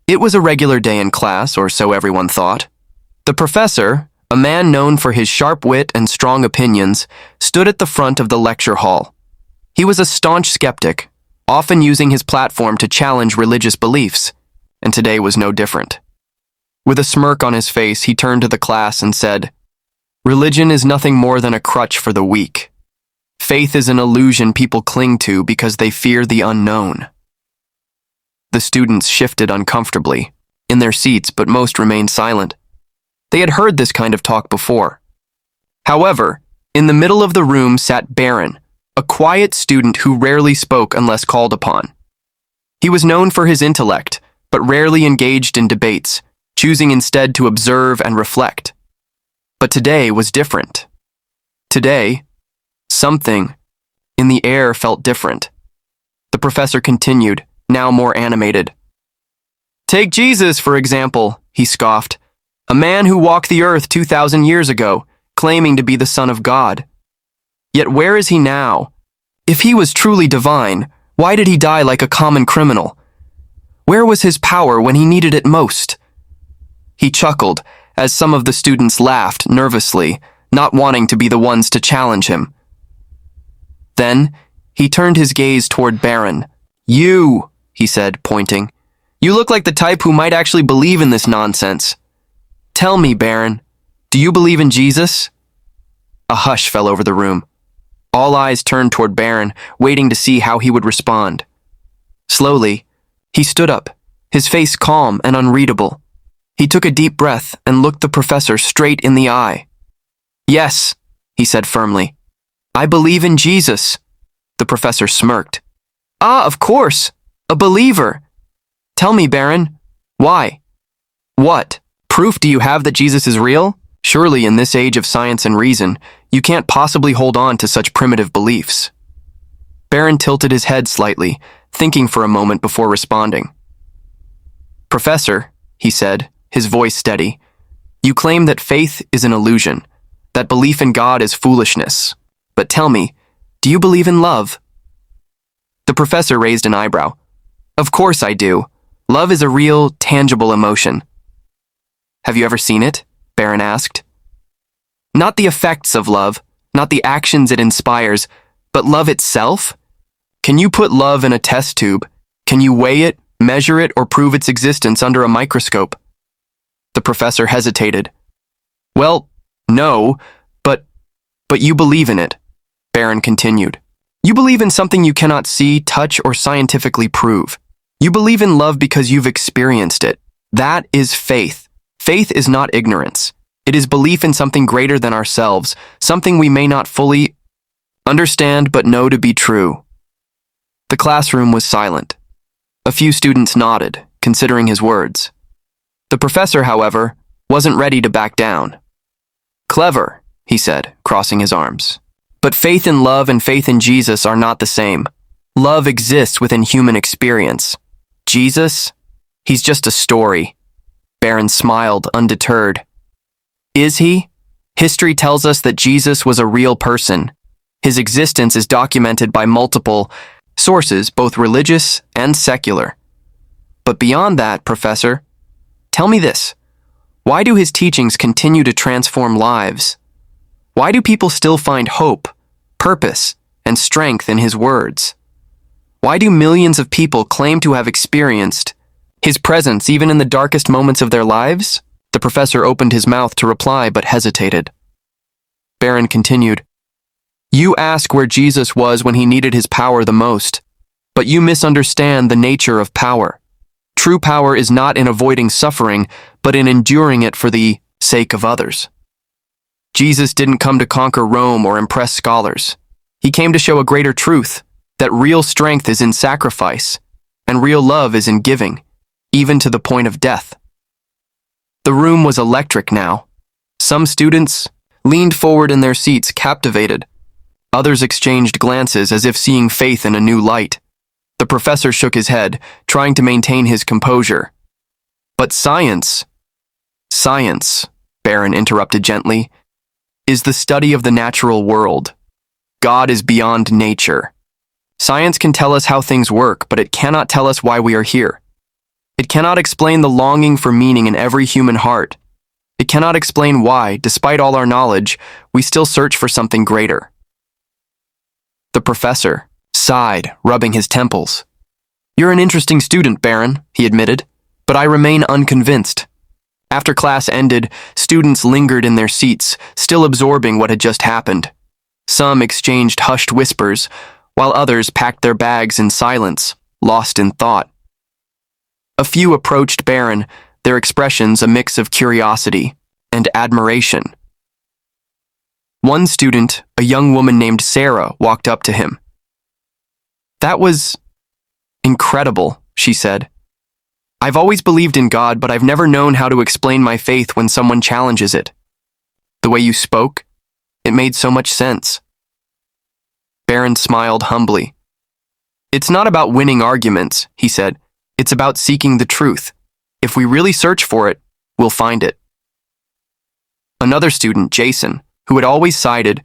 It was a regular day in class, or so everyone thought. The professor, a man known for his sharp wit and strong opinions, stood at the front of the lecture hall. He was a staunch skeptic, often using his platform to challenge religious beliefs, and today was no different. With a smirk on his face, he turned to the class and said, "Religion is nothing more than a crutch for the weak. Faith is an illusion people cling to because they fear the unknown." The students shifted uncomfortably in their seats, but most remained silent. They had heard this kind of talk before. However, in the middle of the room sat Barron, a quiet student who rarely spoke unless called upon. He was known for his intellect, but rarely engaged in debates, choosing instead to observe and reflect. But today was different. Today, something in the air felt different. The professor continued, now more animated. "Take Jesus, for example," he scoffed, "a man who walked the earth 2,000 years ago, claiming to be the Son of God. Yet where is he now? If he was truly divine, why did he die like a common criminal? Where was his power when he needed it most?" He chuckled as some of the students laughed nervously, not wanting to be the ones to challenge him. Then, he turned his gaze toward Barron. "You," he said, pointing. "You look like the type who might actually believe in this nonsense. Tell me, Barron, do you believe in Jesus?" A hush fell over the room. All eyes turned toward Barron, waiting to see how he would respond. Slowly, he stood up, his face calm and unreadable. He took a deep breath and looked the professor straight in the eye. "Yes," he said firmly. "I believe in Jesus." The professor smirked. "Ah, of course, a believer. Tell me, Barron, why? What proof do you have that Jesus is real? Surely in this age of science and reason, you can't possibly hold on to such primitive beliefs." Barron tilted his head slightly, thinking for a moment before responding. "Professor," he said, his voice steady, "you claim that faith is an illusion, that belief in God is foolishness. But tell me, do you believe in love?" The professor raised an eyebrow. "Of course I do. Love is a real, tangible emotion." "Have you ever seen it?" Barron asked. "Not the effects of love, not the actions it inspires, but love itself? Can you put love in a test tube? Can you weigh it, measure it, or prove its existence under a microscope?" The professor hesitated. "Well, no, but you believe in it," Barron continued. "You believe in something you cannot see, touch, or scientifically prove. You believe in love because you've experienced it. That is faith. Faith is not ignorance. It is belief in something greater than ourselves, something we may not fully understand but know to be true." The classroom was silent. A few students nodded, considering his words. The professor, however, wasn't ready to back down. "Clever," he said, crossing his arms. "But faith in love and faith in Jesus are not the same. Love exists within human experience. Jesus? He's just a story." Barron smiled, undeterred. "Is he? History tells us that Jesus was a real person. His existence is documented by multiple sources, both religious and secular. But beyond that, Professor, tell me this. Why do his teachings continue to transform lives? Why do people still find hope, purpose, and strength in his words? Why do millions of people claim to have experienced his presence even in the darkest moments of their lives?" The professor opened his mouth to reply but hesitated. Barron continued, "You ask where Jesus was when he needed his power the most, but you misunderstand the nature of power. True power is not in avoiding suffering, but in enduring it for the sake of others. Jesus didn't come to conquer Rome or impress scholars. He came to show a greater truth, that real strength is in sacrifice, and real love is in giving, even to the point of death." The room was electric now. Some students leaned forward in their seats, captivated. Others exchanged glances as if seeing faith in a new light. The professor shook his head, trying to maintain his composure. "But science," Barron interrupted gently, "is the study of the natural world. God is beyond nature. Science can tell us how things work, but it cannot tell us why we are here. It cannot explain the longing for meaning in every human heart. It cannot explain why, despite all our knowledge, we still search for something greater. The professor sighed, rubbing his temples. "You're an interesting student, Barron," he admitted, "but I remain unconvinced." After class ended, students lingered in their seats, still absorbing what had just happened. Some exchanged hushed whispers, while others packed their bags in silence, lost in thought. A few approached Barron, their expressions a mix of curiosity and admiration. One student, a young woman named Sarah, walked up to him. "That was incredible," she said. "I've always believed in God, but I've never known how to explain my faith when someone challenges it. The way you spoke, it made so much sense." Barron smiled humbly. "It's not about winning arguments," he said. "It's about seeking the truth. If we really search for it, we'll find it." Another student, Jason, who had always sided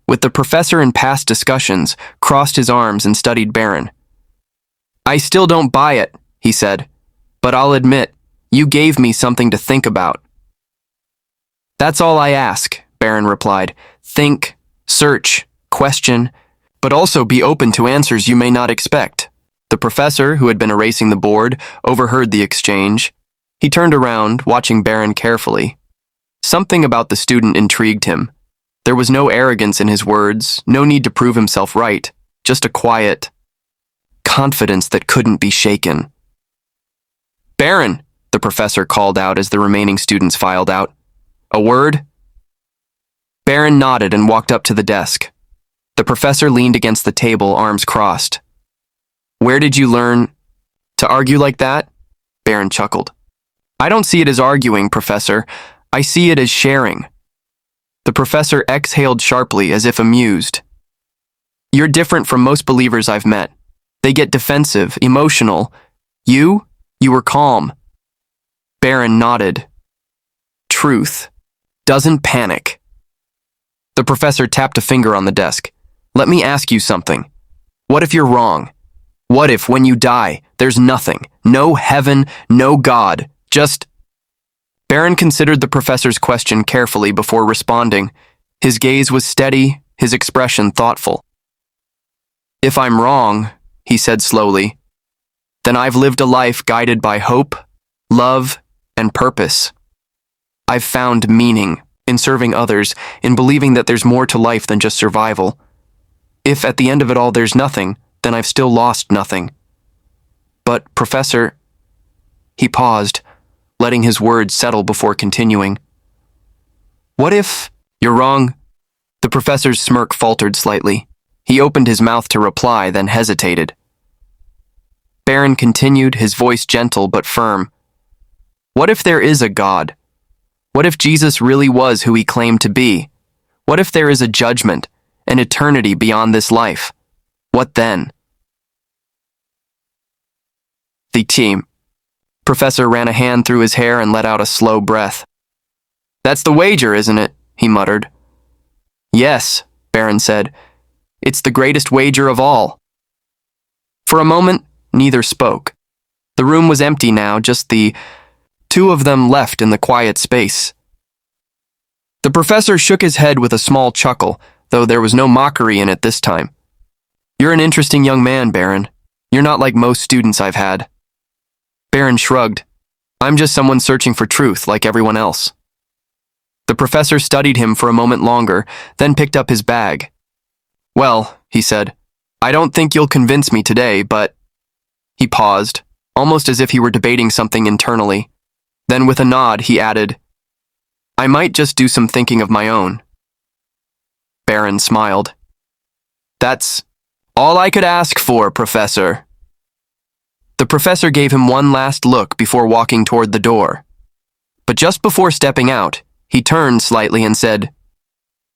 with the professor in past discussions, crossed his arms and studied Barron. "I still don't buy it," he said, "but I'll admit, you gave me something to think about." "That's all I ask," Barron replied. "Think, search, question, but also be open to answers you may not expect." The professor, who had been erasing the board, overheard the exchange. He turned around, watching Barron carefully. Something about the student intrigued him. There was no arrogance in his words, no need to prove himself right, just a quiet confidence that couldn't be shaken. "Barron," the professor called out as the remaining students filed out. "A word?" Barron nodded and walked up to the desk. The professor leaned against the table, arms crossed. "Where did you learn to argue like that?" Barron chuckled. "I don't see it as arguing, Professor. I see it as sharing." The professor exhaled sharply, as if amused. "You're different from most believers I've met. They get defensive, emotional. You were calm." Barron nodded. "Truth doesn't panic." The professor tapped a finger on the desk. "Let me ask you something. What if you're wrong? What if, when you die, there's nothing? No heaven, no God, just—" Barron considered the professor's question carefully before responding. His gaze was steady, his expression thoughtful. "If I'm wrong," he said slowly, "then I've lived a life guided by hope, love, and purpose. I've found meaning in serving others, in believing that there's more to life than just survival. If at the end of it all there's nothing, then I've still lost nothing. But, Professor—" He paused, letting his words settle before continuing. "What if—" "You're wrong." The professor's smirk faltered slightly. He opened his mouth to reply, then hesitated. Barron continued, his voice gentle but firm. "What if there is a God? What if Jesus really was who he claimed to be? What if there is a judgment, an eternity beyond this life? What then?" The team. Professor ran a hand through his hair and let out a slow breath. "That's the wager, isn't it?" he muttered. "Yes," Barron said. "It's the greatest wager of all." For a moment, neither spoke. The room was empty now, just the two of them left in the quiet space. The professor shook his head with a small chuckle, though there was no mockery in it this time. "You're an interesting young man, Barron. You're not like most students I've had." Barron shrugged. "I'm just someone searching for truth, like everyone else." The professor studied him for a moment longer, then picked up his bag. "Well," he said, "I don't think you'll convince me today, but—" He paused, almost as if he were debating something internally. Then with a nod, he added, "I might just do some thinking of my own." Barron smiled. "That's all I could ask for, Professor." The professor gave him one last look before walking toward the door. But just before stepping out, he turned slightly and said,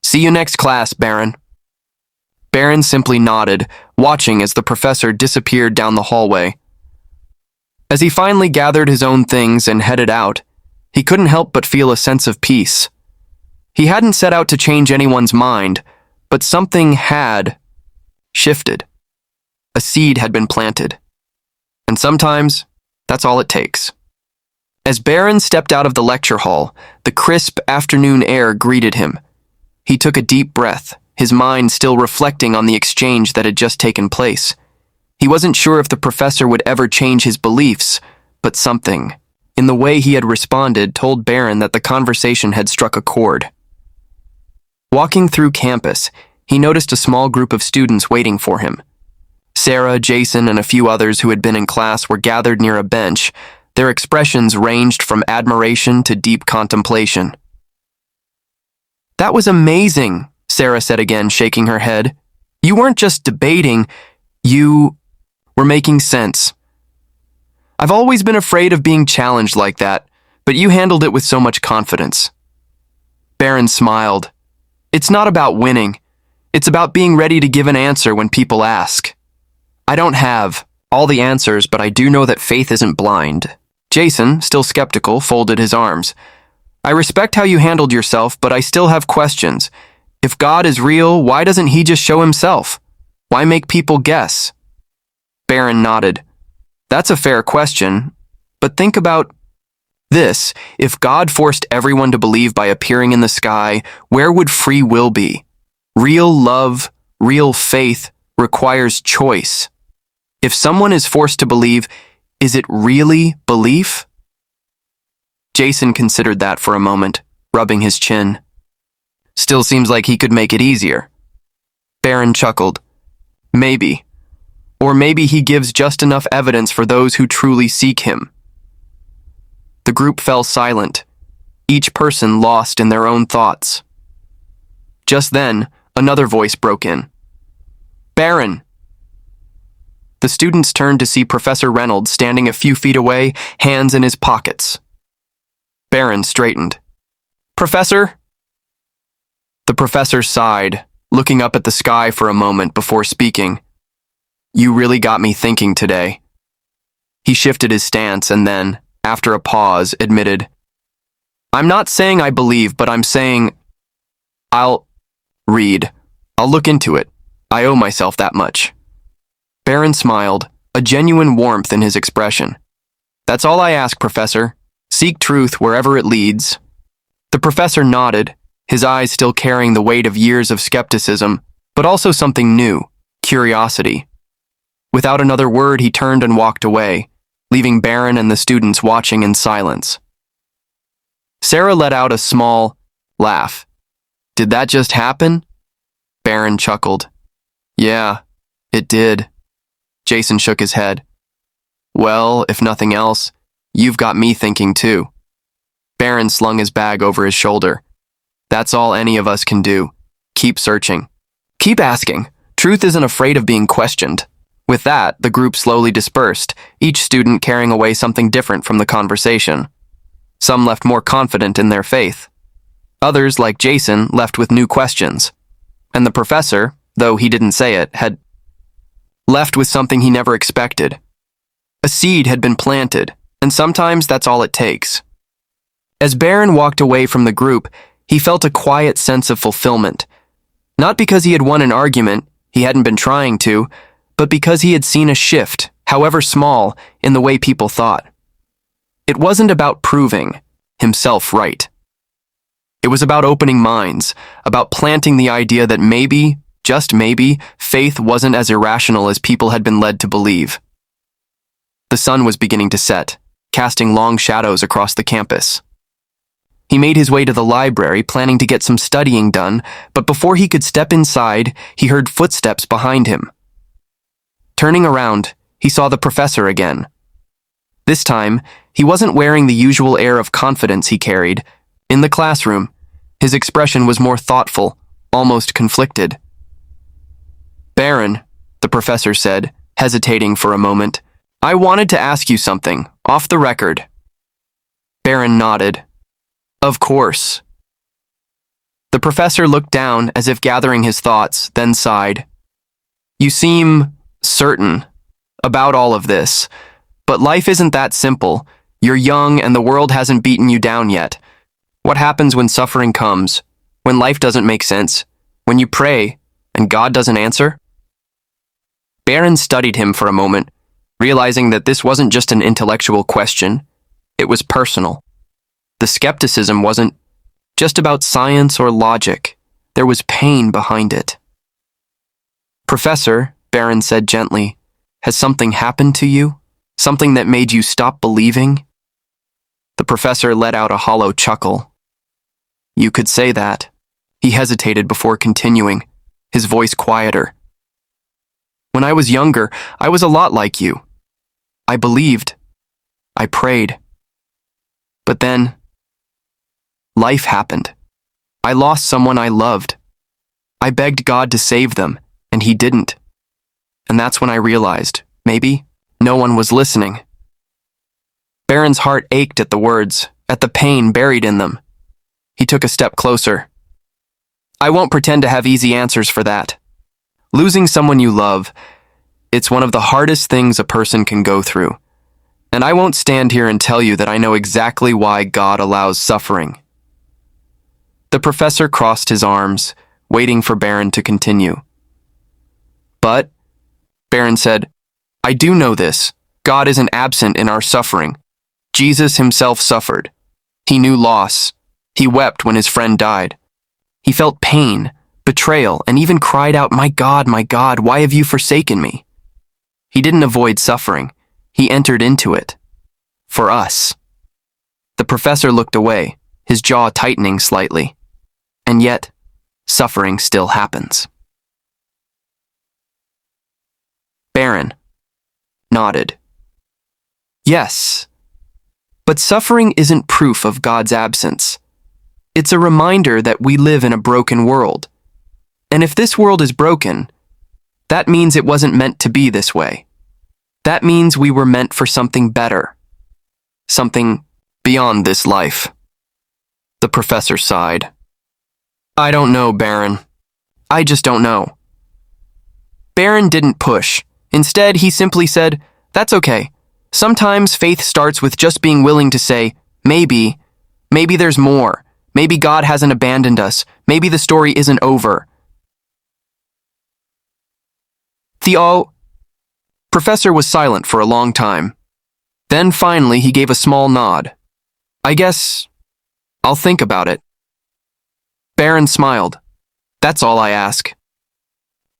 "See you next class, Barron." Barron simply nodded, watching as the professor disappeared down the hallway. As he finally gathered his own things and headed out, he couldn't help but feel a sense of peace. He hadn't set out to change anyone's mind, but something had shifted. A seed had been planted. And sometimes, That's all it takes. As Barron stepped out of the lecture hall, the crisp afternoon air greeted him. He took a deep breath, his mind still reflecting on the exchange that had just taken place. He wasn't sure if the professor would ever change his beliefs, but something, in the way he had responded, told Barron that the conversation had struck a chord. Walking through campus, he noticed a small group of students waiting for him. Sarah, Jason, and a few others who had been in class were gathered near a bench. Their expressions ranged from admiration to deep contemplation. "That was amazing," Sarah said again, shaking her head. "You weren't just debating, you were making sense. I've always been afraid of being challenged like that, but you handled it with so much confidence." Barron smiled. "It's not about winning. It's about being ready to give an answer when people ask. I don't have all the answers, but I do know that faith isn't blind." Jason, still skeptical, folded his arms. "I respect how you handled yourself, but I still have questions. If God is real, why doesn't he just show himself? Why make people guess?" Barron nodded. "That's a fair question, but think about this. If God forced everyone to believe by appearing in the sky, where would free will be? Real love, real faith requires choice. If someone is forced to believe, is it really belief?" Jason considered that for a moment, rubbing his chin. "Still seems like he could make it easier." Barron chuckled. "Maybe. Or maybe he gives just enough evidence for those who truly seek him." The group fell silent, each person lost in their own thoughts. Just then, another voice broke in. "Barron!" The students turned to see Professor Reynolds standing a few feet away, hands in his pockets. Barron straightened. "Professor?" The professor sighed, looking up at the sky for a moment before speaking. "You really got me thinking today." He shifted his stance and then, after a pause, admitted, "I'm not saying I believe, but I'm saying I'll read. I'll look into it. I owe myself that much." Barron smiled, a genuine warmth in his expression. "That's all I ask, Professor. Seek truth wherever it leads." The professor nodded, his eyes still carrying the weight of years of skepticism, but also something new, curiosity. Without another word, he turned and walked away, leaving Barron and the students watching in silence. Sarah let out a small laugh. "Did that just happen?" Barron chuckled. "Yeah, it did." Jason shook his head. "Well, if nothing else, you've got me thinking too." Barron slung his bag over his shoulder. "That's all any of us can do. Keep searching. Keep asking. Truth isn't afraid of being questioned." With that, the group slowly dispersed, each student carrying away something different from the conversation. Some left more confident in their faith. Others, like Jason, left with new questions. And the professor, though he didn't say it, had left with something he never expected. A seed had been planted, and sometimes that's all it takes. As Barron walked away from the group, he felt a quiet sense of fulfillment. Not because he had won an argument, he hadn't been trying to, but because he had seen a shift, however small, in the way people thought. It wasn't about proving himself right. It was about opening minds, about planting the idea that maybe, just maybe, faith wasn't as irrational as people had been led to believe. The sun was beginning to set, casting long shadows across the campus. He made his way to the library, planning to get some studying done, but before he could step inside, he heard footsteps behind him. Turning around, he saw the professor again. This time, he wasn't wearing the usual air of confidence he carried. In the classroom, his expression was more thoughtful, almost conflicted. "Barron," the professor said, hesitating for a moment, "I wanted to ask you something, off the record." Barron nodded. "Of course." The professor looked down as if gathering his thoughts, then sighed. "You seem certain about all of this, but life isn't that simple. You're young and the world hasn't beaten you down yet. What happens when suffering comes? When life doesn't make sense? When you pray and God doesn't answer?" Barron studied him for a moment, realizing that this wasn't just an intellectual question, it was personal. The skepticism wasn't just about science or logic. There was pain behind it. "Professor," Barron said gently, "has something happened to you? Something that made you stop believing?" The professor let out a hollow chuckle. "You could say that." He hesitated before continuing, his voice quieter. "When I was younger, I was a lot like you. I believed. I prayed. But then, life happened. I lost someone I loved. I begged God to save them, and He didn't. And that's when I realized, maybe, no one was listening." Barron's heart ached at the words, at the pain buried in them. He took a step closer. "I won't pretend to have easy answers for that. Losing someone you love, it's one of the hardest things a person can go through. And I won't stand here and tell you that I know exactly why God allows suffering." The professor crossed his arms, waiting for Barron to continue. "But," Barron said, "I do know this. God isn't absent in our suffering. Jesus himself suffered. He knew loss. He wept when his friend died. He felt pain, betrayal, and even cried out, 'My God, why have you forsaken me?' He didn't avoid suffering. He entered into it. For us." The professor looked away, his jaw tightening slightly. And yet, suffering still happens. Barron nodded. "Yes, but suffering isn't proof of God's absence. It's a reminder that we live in a broken world. And if this world is broken, that means it wasn't meant to be this way. That means we were meant for something better. Something beyond this life." The professor sighed. "I don't know, Barron. I just don't know." Barron didn't push. Instead, he simply said, "That's okay. Sometimes faith starts with just being willing to say, maybe there's more. Maybe God hasn't abandoned us. Maybe the story isn't over." The professor was silent for a long time. Then finally he gave a small nod. "I guess I'll think about it." Barron smiled. "That's all I ask."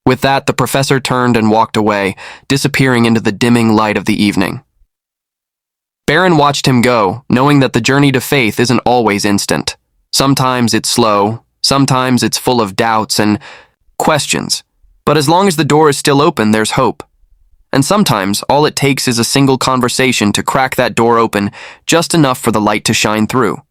With that, the professor turned and walked away, disappearing into the dimming light of the evening. Barron watched him go, knowing that the journey to faith isn't always instant. Sometimes it's slow, sometimes it's full of doubts and questions, but as long as the door is still open, there's hope. And sometimes all it takes is a single conversation to crack that door open, just enough for the light to shine through.